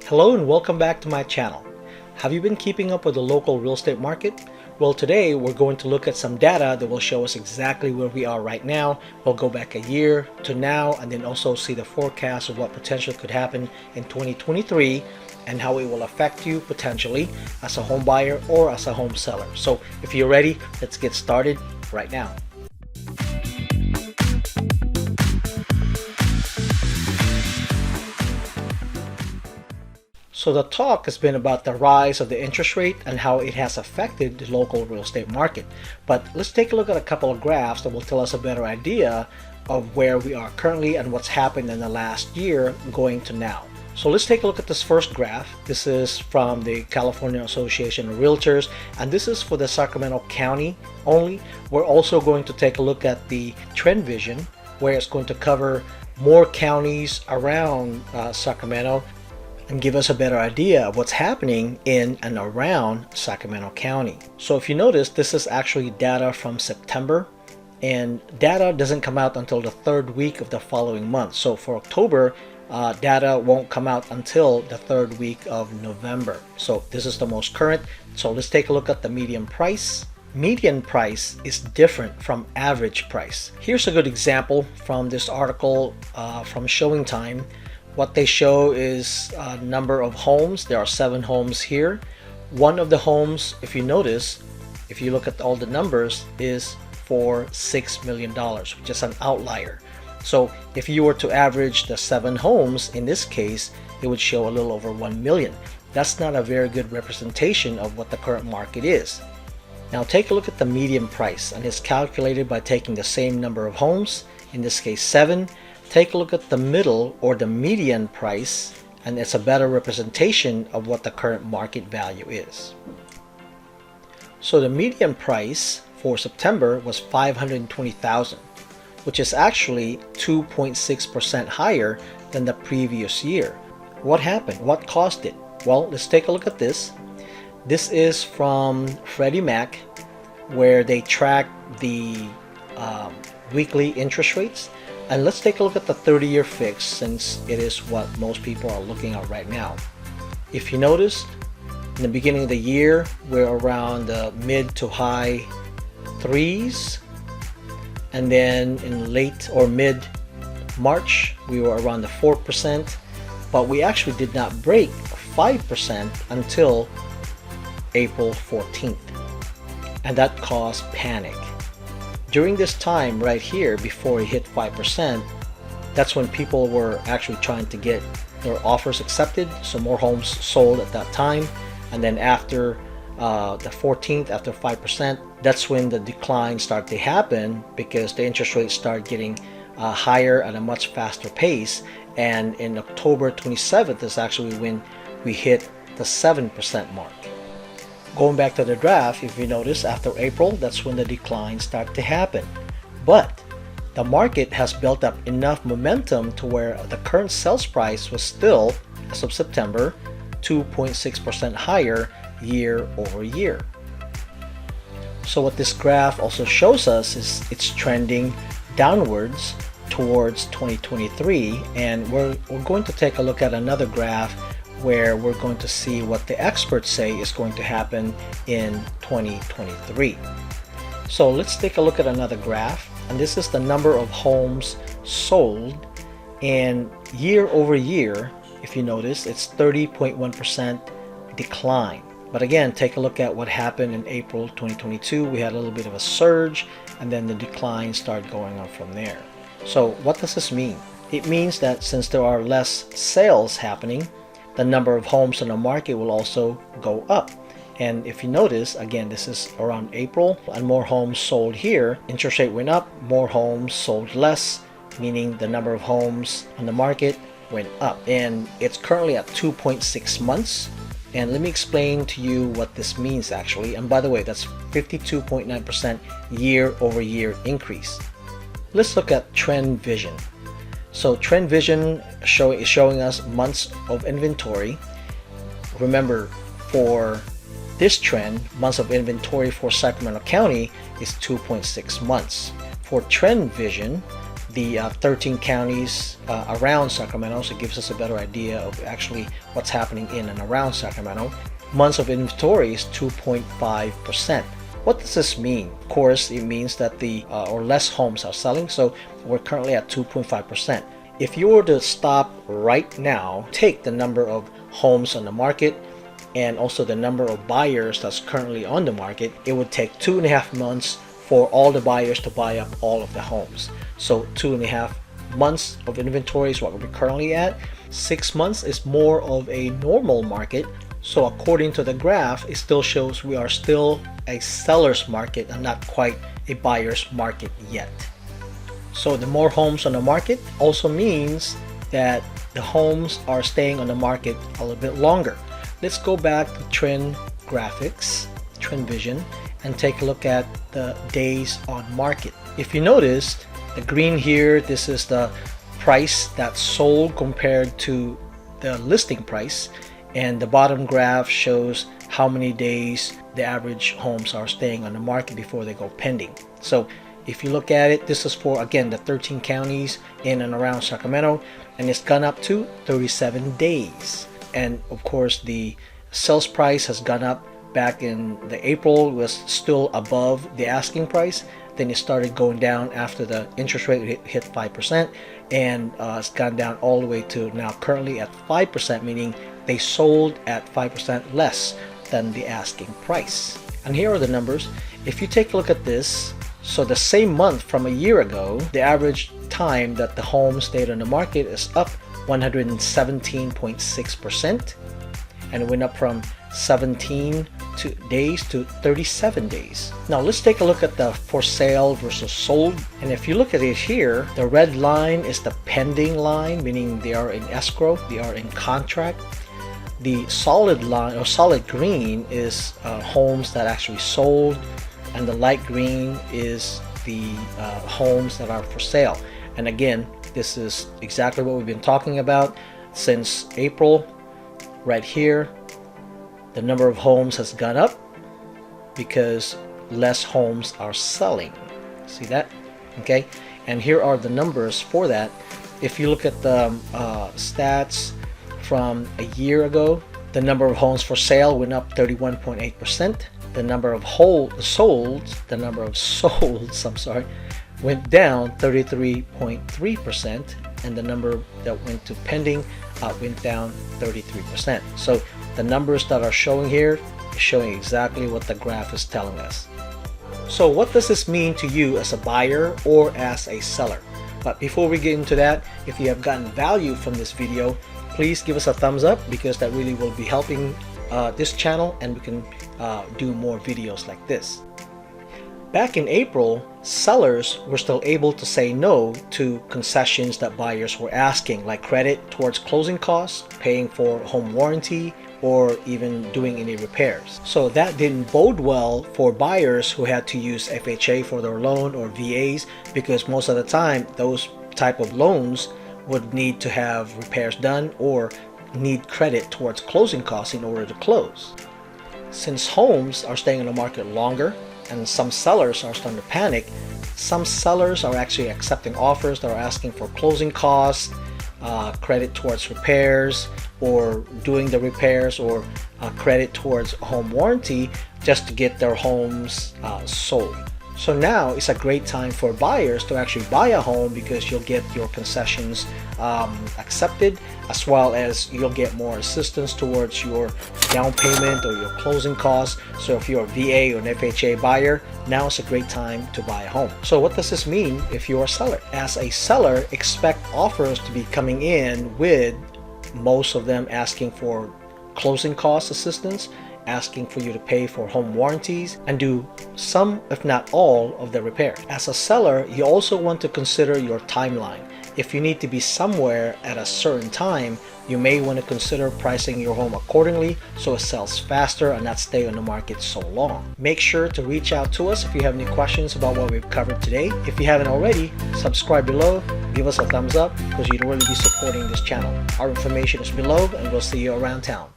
Hello and welcome back to my channel. Have you been keeping up with the local real estate market? Well, today we're going to look at some data that will show us exactly where we are right now. We'll go back a year to now and then also see the forecast of what potentially could happen in 2023 and how it will affect you potentially as a home buyer or as a home seller. So if you're ready, let's get started right now. So the talk has been about the rise of the interest rate and how it has affected the local real estate market. But let's take a look at a couple of graphs that will tell us a better idea of where we are currently and what's happened in the last year going to now. So let's take a look at this first graph. This is from the California Association of Realtors, and this is for the Sacramento County only. We're also going to take a look at the trend vision, where it's going to cover more counties around Sacramento and give us a better idea of what's happening in and around Sacramento County. So if you notice, this is actually data from September, and data doesn't come out until the third week of the following month. So for October, data won't come out until the third week of November. So this is the most current. So let's take a look at the median price. Median price is different from average price. Here's a good example from this article from Showing Time. What they show is a number of homes. There are 7 homes here. One of the homes, if you notice, if you look at all the numbers, is for $6 million, which is an outlier. So if you were to average the 7 homes, in this case, it would show a little over 1 million. That's not a very good representation of what the current market is. Now take a look at the median price, and it's calculated by taking the same number of homes, in this case 7. Take a look at the middle or the median price, and it's a better representation of what the current market value is. So the median price for September was $520,000, which is actually 2.6% higher than the previous year. What happened? What caused it? Well, let's take a look at this. This is from Freddie Mac, where they track the weekly interest rates. And let's take a look at the 30-year fix, since it is what most people are looking at right now. If you noticed, in the beginning of the year, we're around the mid to high 3s. And then in late or mid March, we were around the 4%. But we actually did not break 5% until April 14th. And that caused panic. During this time right here, before it hit 5%, that's when people were actually trying to get their offers accepted. So more homes sold at that time. And then after the 14th, after 5%, that's when the decline started to happen, because the interest rates start getting higher at a much faster pace. And in October 27th is actually when we hit the 7% mark. Going back to the graph, if you notice, after April, that's when the decline started to happen. But the market has built up enough momentum to where the current sales price was still, as of September, 2.6% higher year over year. So what this graph also shows us is it's trending downwards towards 2023, and we're going to take a look at another graph where we're going to see what the experts say is going to happen in 2023. So let's take a look at another graph, and this is the number of homes sold, and year over year, if you notice, it's 30.1% decline. But again, take a look at what happened in April 2022. We had a little bit of a surge, and then the decline started going on from there. So what does this mean? It means that since there are less sales happening, the number of homes on the market will also go up. And if you notice, again, this is around April, and more homes sold here. Interest rate went up, more homes sold less, meaning the number of homes on the market went up. And it's currently at 2.6 months. And let me explain to you what this means actually. And by the way, that's 52.9% year over year increase. Let's look at trend vision. So trend vision is showing us months of inventory. Remember, for this trend, months of inventory for Sacramento County is 2.6 months. For trend vision, the 13 counties around Sacramento, so it gives us a better idea of actually what's happening in and around Sacramento. Months of inventory is 2.5%. What does this mean? Of course, it means that or less homes are selling, so we're currently at 2.5%. If you were to stop right now, take the number of homes on the market and also the number of buyers that's currently on the market, it would take 2.5 months for all the buyers to buy up all of the homes. So 2.5 months of inventory is what we're currently at. 6 months is more of a normal market. So according to the graph, it still shows we are still a seller's market and not quite a buyer's market yet. So the more homes on the market also means that the homes are staying on the market a little bit longer. Let's go back to trend graphics, trend vision, and take a look at the days on market. If you noticed, the green here, this is the price that's sold compared to the listing price, and the bottom graph shows how many days the average homes are staying on the market before they go pending. So if you look at it, this is for, again, the 13 counties in and around Sacramento, and it's gone up to 37 days. And of course, the sales price has gone up. Back in the April, was still above the asking price. Then it started going down after the interest rate hit 5%, and it's gone down all the way to now currently at 5%, meaning they sold at 5% less than the asking price. And here are the numbers. If you take a look at this, so the same month from a year ago, the average time that the home stayed on the market is up 117.6%, and it went up from 17 days to 37 days. Now let's take a look at the for sale versus sold. And if you look at it here, the red line is the pending line, meaning they are in escrow, they are in contract. The solid line or solid green is homes that actually sold, and the light green is the homes that are for sale. And again, this is exactly what we've been talking about since April. Right here, the number of homes has gone up because less homes are selling. See that? Okay, and here are the numbers for that. If you look at the stats from a year ago, the number of homes for sale went up 31.8%. The number of solds, I'm sorry, went down 33.3%, and the number that went to pending went down 33%. So the numbers that are showing here is showing exactly what the graph is telling us. So what does this mean to you as a buyer or as a seller? But before we get into that, if you have gotten value from this video, please give us a thumbs up, because that really will be helping this channel, and we can do more videos like this. Back in April, sellers were still able to say no to concessions that buyers were asking, like credit towards closing costs, paying for home warranty, or even doing any repairs. So that didn't bode well for buyers who had to use FHA for their loan or VAs, because most of the time those type of loans would need to have repairs done or need credit towards closing costs in order to close. Since homes are staying on the market longer and some sellers are starting to panic, some sellers are actually accepting offers that are asking for closing costs, credit towards repairs, or doing the repairs, or credit towards home warranty just to get their homes sold. So now it's a great time for buyers to actually buy a home, because you'll get your concessions accepted, as well as you'll get more assistance towards your down payment or your closing costs. So if you're a VA or an FHA buyer, now is a great time to buy a home. So what does this mean if you're a seller? As a seller, expect offers to be coming in with most of them asking for closing cost assistance, asking for you to pay for home warranties, and do some, if not all, of the repair. As a seller, you also want to consider your timeline. If you need to be somewhere at a certain time, you may want to consider pricing your home accordingly so it sells faster and not stay on the market so long. Make sure to reach out to us if you have any questions about what we've covered today. If you haven't already, subscribe below, give us a thumbs up, because you'd really be supporting this channel. Our information is below, and we'll see you around town.